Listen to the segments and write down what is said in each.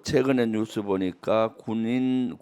최근에 뉴스 보니까 군인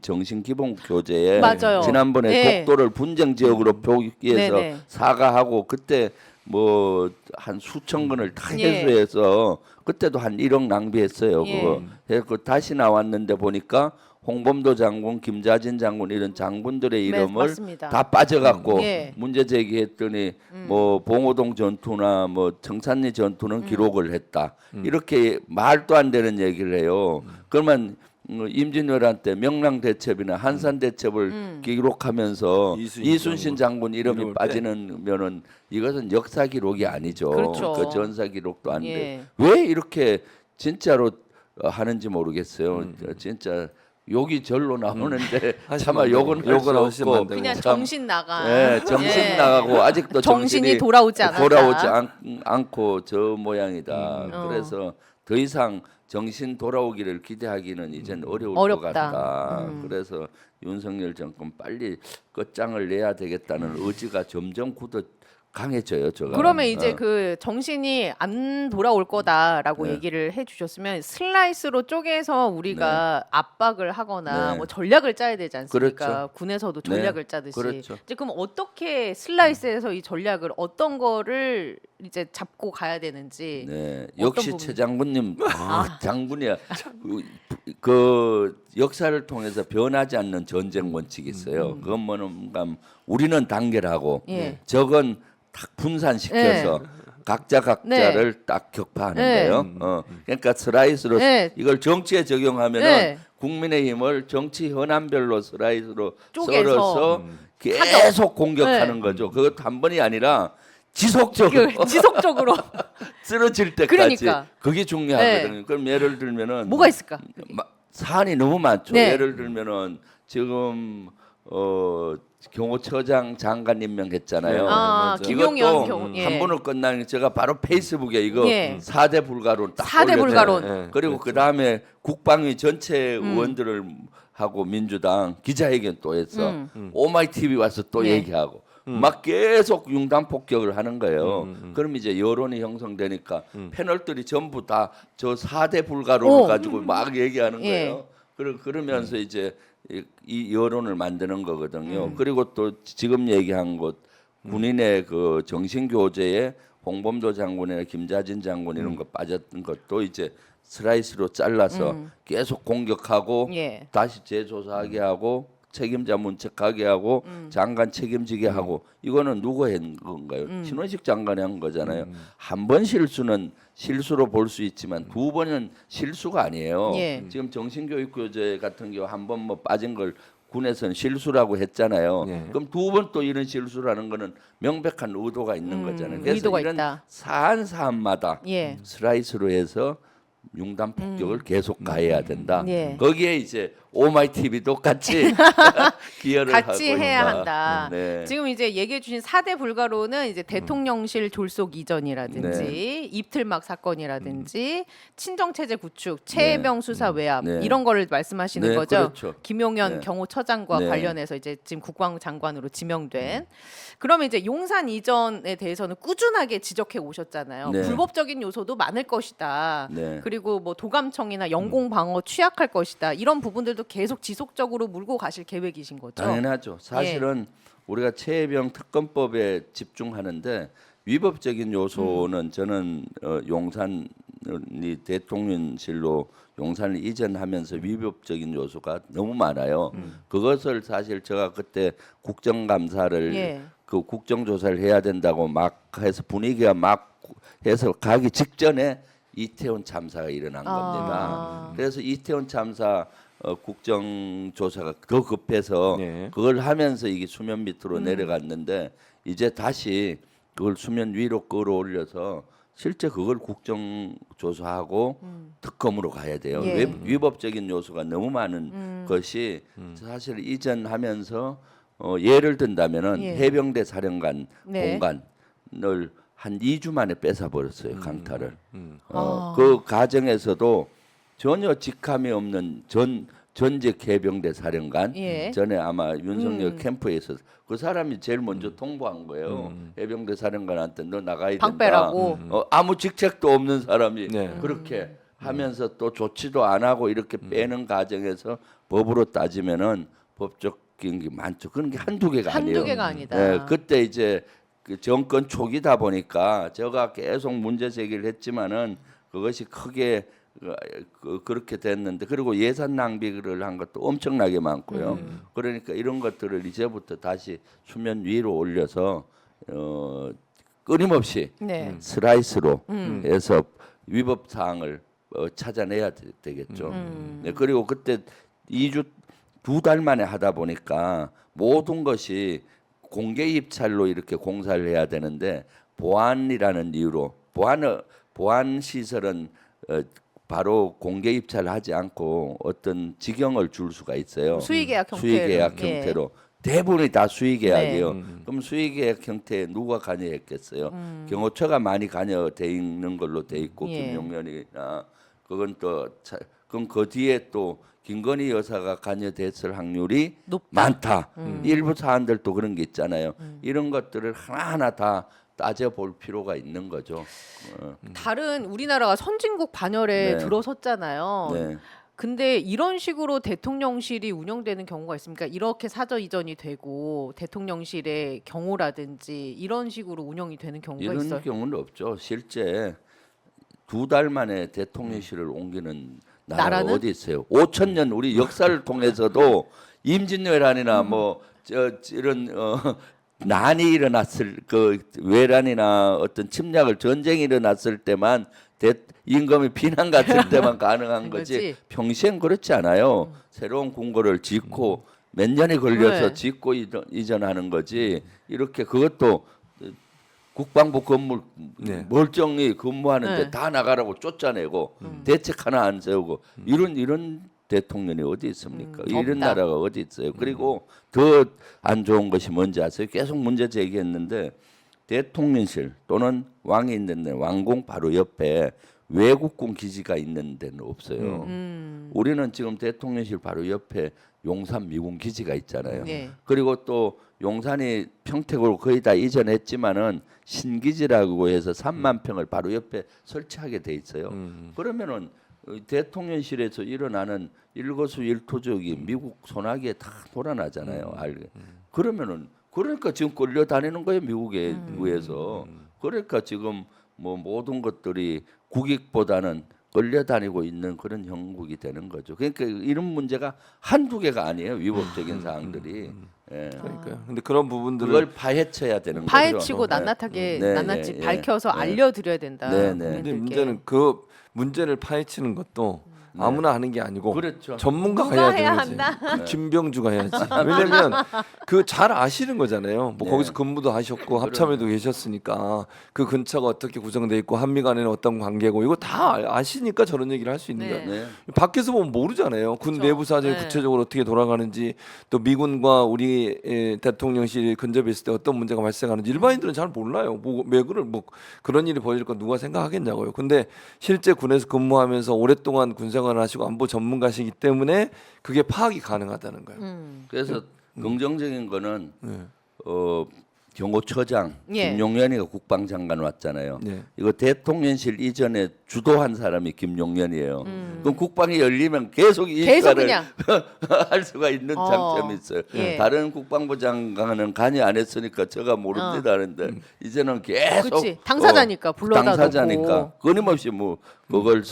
정신 기본 교재에 맞아요. 지난번에 네. 독도를 분쟁 지역으로 표기해서 네네. 사과하고 그때 뭐 한 수천 건을 다 예. 회수해서 그때도 한 1억 낭비했어요. 예. 그거 해서 다시 나왔는데 보니까 홍범도 장군, 김자진 장군 이런 장군들의 네, 이름을 맞습니다. 다 빠져갖고 예. 문제 제기했더니 뭐 봉오동 전투나 뭐 청산리 전투는 기록을 했다. 이렇게 말도 안 되는 얘기를 해요. 그러면 임진왜란 때 명랑대첩이나 한산대첩을 기록하면서 이순신 장군 이름이 이름을 빠지면은 이것은 역사 기록이 아니죠. 그렇죠. 그 전사 기록도 안 예. 돼. 왜 이렇게 진짜로 하는지 모르겠어요. 진짜 욕이 절로 나오는데 차마 욕은 욕을 할수 하시면 안 없고 되고. 그냥 참, 정신 나가. 예, 정신 예. 나가고 아직도 정신이 정신이 돌아오지 않았다. 돌아오지 않고 저 모양이다. 어. 그래서 더 이상 정신 돌아오기를 기대하기는 이젠 어려울 어렵다. 것 같다. 그래서 윤석열 정권 빨리 끝장을 내야 되겠다는 의지가 점점 굳어 강해져요. 제가. 그러면 이제 그 정신이 안 돌아올 거다라고 네. 얘기를 해주셨으면 슬라이스로 쪼개서 우리가 압박을 하거나 네. 뭐 전략을 짜야 되지 않습니까? 그렇죠. 군에서도 네. 전략을 짜듯이. 그렇죠. 이제 그럼 어떻게 슬라이스에서 이 전략을 어떤 거를 이제 잡고 가야 되는지. 네, 어떤 역시 부분? 최 장군님 장군이야. 그 역사를 통해서 변하지 않는 전쟁 원칙이 있어요. 그건 뭔가 우리는 단결하고 예. 적은 딱 분산시켜서 각자를 딱 격파하는 네. 거예요. 그러니까 슬라이스로 네. 이걸 정치에 적용하면은 네. 국민의힘을 정치 현안별로 슬라이스로 쪼개서. 썰어서 계속 공격하는 거죠. 그것도 한 번이 아니라 지속적으로 그 지속적으로 쓰러질 때까지 그러니까. 그게 중요하거든요. 그럼 예를 들면은 뭐가 있을까? 사안이 너무 많죠. 네. 예를 들면은 지금 경호처장 장관 임명했잖아요. 아, 맞아요. 김용현 이것도 경우. 예. 한 번을 끝나는 제가 바로 페이스북에 이거 예. 4대 불가론 딱 4대 올렸어요. 불가론. 예. 그리고 그 다음에 국방위 전체 의원들을 하고 민주당 기자회견 또 했어. 오마이 TV 와서 또 예. 얘기하고 막 계속 융단 폭격을 하는 거예요. 그럼 이제 여론이 형성되니까 패널들이 전부 다 저 4대 불가론을 오. 가지고 막 얘기하는 예. 거예요. 그러면서 이제 이 여론을 만드는 거거든요. 그리고 또 지금 얘기한 것 군인의 그 정신교제에 홍범도 장군이나 김자진 장군 이런 거 빠졌던 것도 이제 슬라이스로 잘라서 계속 공격하고 예. 다시 재조사하게 하고 책임자 문책하게 하고 장관 책임지게 하고 이거는 누가 한 건가요? 신원식 장관이 한 거잖아요. 한 번 실수는 실수로 볼 수 있지만 두 번은 실수가 아니에요. 예. 지금 정신교육교재 같은 경우 한 번 뭐 빠진 걸 군에서는 실수라고 했잖아요. 예. 그럼 두 번 또 이런 실수라는 거는 명백한 의도가 있는 거잖아요. 그래서 의도가 이런 있다. 사안마다 예. 슬라이스로 해서 융단 폭격을 계속 가해야 된다. 예. 거기에 이제 오마이 TV도 같이 기여를 같이 하고 해야 있다. 한다. 네. 지금 이제 얘기해 주신 4대 불가로는 이제 대통령실 졸속 이전이라든지 네. 입틀막 사건이라든지 친정 체제 구축, 최혜병 수사 외압 네. 이런 거를 말씀하시는 네, 거죠. 그렇죠. 김용현 네. 경호처장과 네. 관련해서 이제 지금 국방장관으로 지명된. 그러면 이제 용산 이전에 대해서는 꾸준하게 지적해 오셨잖아요. 네. 불법적인 요소도 많을 것이다. 네. 그리고 뭐 도감청이나 영공 방어 취약할 것이다. 이런 부분들도 계속 지속적으로 물고 가실 계획이신 거죠. 당연하죠. 사실은 우리가 최혜병 특검법에 집중하는데 위법적인 요소는 저는 용산이 대통령실로 용산을 이전하면서 위법적인 요소가 너무 많아요. 그것을 사실 제가 그때 국정감사를 예. 그 국정조사를 해야 된다고 막 해서 분위기가 막 해서 가기 직전에 이태원 참사가 일어난 겁니다. 그래서 이태원 참사 국정조사가 더 급해서 네. 그걸 하면서 이게 수면 밑으로 내려갔는데 이제 다시 그걸 수면 위로 끌어올려서 실제 그걸 국정조사하고 특검으로 가야 돼요. 예. 위법적인 요소가 너무 많은 것이 사실 이전하면서 예를 든다면은 예. 해병대 사령관 네. 공간을 한 2주 만에 뺏어버렸어요. 강탈을. 아. 그 과정에서도 전혀 직함이 없는 전직 해병대 사령관 예. 전에 아마 윤석열 캠프에서 그 사람이 제일 먼저 통보한 거예요. 해병대 사령관한테 너 나가야 된다. 방 빼라고. 아무 직책도 없는 사람이 네. 그렇게 하면서 또 조치도 안 하고 이렇게 빼는 과정에서 법으로 따지면은 법적인 게 많죠. 그런 게 한두 개가 아니에요. 한두 개가 아니다. 네, 그때 이제 그 정권 초기다 보니까 제가 계속 문제 제기를 했지만은 그것이 크게 그렇게 됐는데, 그리고 예산 낭비를 한 것도 엄청나게 많고요. 그러니까 이런 것들을 이제부터 다시 수면 위로 올려서 끊임없이 네. 슬라이스로 해서 위법 사항을 찾아내야 되겠죠. 네, 그리고 그때 2달 만에 하다 보니까 모든 것이 공개 입찰로 이렇게 공사를 해야 되는데, 보안이라는 이유로 보안 시설은 바로 공개 입찰을 하지 않고 어떤 직영을 줄 수가 있어요. 수의계약 형태로. 수의계약 예. 형태로. 대부분이 다 수의계약이에요. 네. 그럼 수의계약 형태에 누가 관여했겠어요? 경호처가 많이 관여돼 있는 걸로 돼 있고, 예. 김용현이나 그건 그럼 그 뒤에 또 김건희 여사가 관여됐을 확률이 높다. 많다. 일부 사안들도 그런 게 있잖아요. 이런 것들을 하나하나 다 따져볼 필요가 있는 거죠. 다른 우리나라가 선진국 반열에 네. 들어섰잖아요. 네. 근데 이런 식으로 대통령실이 운영되는 경우가 있습니까? 이렇게 사저 이전이 되고 대통령실의 경호라든지 이런 식으로 운영이 되는 경우가 이런 있어요. 경우는 없죠. 실제 2달 만에 대통령실을 옮기는 나라가 나라는? 어디 있어요? 5천 년 우리 역사를 통해서도 임진왜란이나 뭐 이런 난이 일어났을 그 외란이나 어떤 침략을 전쟁이 일어났을 때만 임금이 비난 같은 때만 가능한 거지. 거지. 평생 그렇지 않아요. 새로운 궁궐을 짓고 몇 년이 걸려서 네. 짓고 이전하는 거지. 이렇게 그것도 국방부 건물 네. 멀쩡히 근무하는데 네. 다 나가라고 쫓아내고 대책 하나 안 세우고 이런 대통령이 어디 있습니까? 이런 없다. 나라가 어디 있어요? 그리고 더 안 좋은 것이 뭔지 아세요? 계속 문제 제기했는데, 대통령실 또는 왕이 있는 데, 왕궁 바로 옆에 외국군 기지가 있는 데는 없어요. 우리는 지금 대통령실 바로 옆에 용산 미군 기지가 있잖아요. 네. 그리고 또 용산이 평택으로 거의 다 이전했지만은 신기지라고 해서 3만 평을 바로 옆에 설치하게 돼 있어요. 그러면은 대통령실에서 일어나는 일거수일투족이 미국 소나기에 다 돌아나잖아요. 그러면은 그러니까 지금 끌려다니는 거예요, 미국에 의해서. 그러니까 지금 뭐 모든 것들이 국익보다는 끌려다니고 있는 그런 형국이 되는 거죠. 그러니까 이런 문제가 한두 개가 아니에요, 위법적인 사항들이. 예. 그러니까요. 근데 그런 부분들을 그걸 파헤쳐야 되는 거죠. 파헤치고 네. 낱낱하게 네, 낱낱이 네, 밝혀서 네. 알려드려야 된다. 네, 네. 근데 국민들께. 문제는 그 문제를 파헤치는 것도 아무나 하는 게 아니고 그렇죠. 전문가가 누가 해야 해야 되는 거지. 한다? 그 김병주가 해야지. 왜냐면 그 잘 아시는 거잖아요. 뭐 네. 거기서 근무도 하셨고 합참에도 계셨으니까 그 근처가 어떻게 구성돼 있고 한미 간에는 어떤 관계고 이거 다 아시니까 저런 얘기를 할 수 있는 네. 거예요. 네. 밖에서 보면 모르잖아요. 군 그렇죠. 내부 사정이 네. 구체적으로 어떻게 돌아가는지, 또 미군과 우리 대통령실이 근접해 있을 때 어떤 문제가 발생하는지 일반인들은 잘 몰라요. 왜 그런 일이 벌어질 건 누가 생각하겠냐고요. 근데 실제 군에서 근무하면서 오랫동안 군 생활을 하시고 안보 전문가시기 때문에 그게 파악이 가능하다는 거예요. 그래서 긍정적인 거는 네. 경호처장 예. 김용현이가 국방장관 왔잖아요. 네. 이거 대통령실 이전에 주도한 사람이 김용현이에요. 그럼 국방이 열리면 계속 이 계속 일과를 그냥. 할 수가 있는 장점이 있어요. 예. 다른 국방부 장관은 관여 안 했으니까 제가 모릅니다 하는데 이제는 계속 그치. 당사자니까 불러다 당사자니까 놓고. 끊임없이 뭐 그걸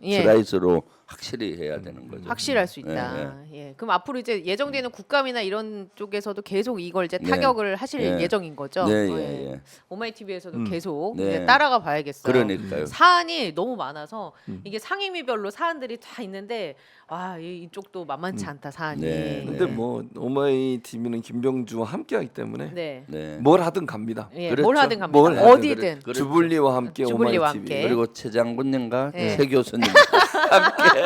예. 슬라이스로 확실히 해야 되는 거죠. 확실할 수 있다. 예. 그럼 앞으로 이제 예정되는 국감이나 이런 쪽에서도 계속 이걸 이제 네. 타격을 하실 네. 예정인 거죠. 네, 예. 예, 예. 오마이 TV에서도 계속 네. 이제 따라가 봐야겠어요. 그러니까요. 사안이 너무 많아서 이게 상임위별로 사안들이 다 있는데 이쪽도 만만치 않다 사안이. 네, 근데 뭐 오마이 TV는 김병주와 함께하기 때문에 네. 네. 뭘 하든 갑니다. 예, 그렇죠. 뭘 하든 갑니다. 뭘 하든 어디든. 그렇죠. 주불리와 함께 주불리와 오마이 TV. 함께. 그리고 최 장군님과 네. 최 교수님 함께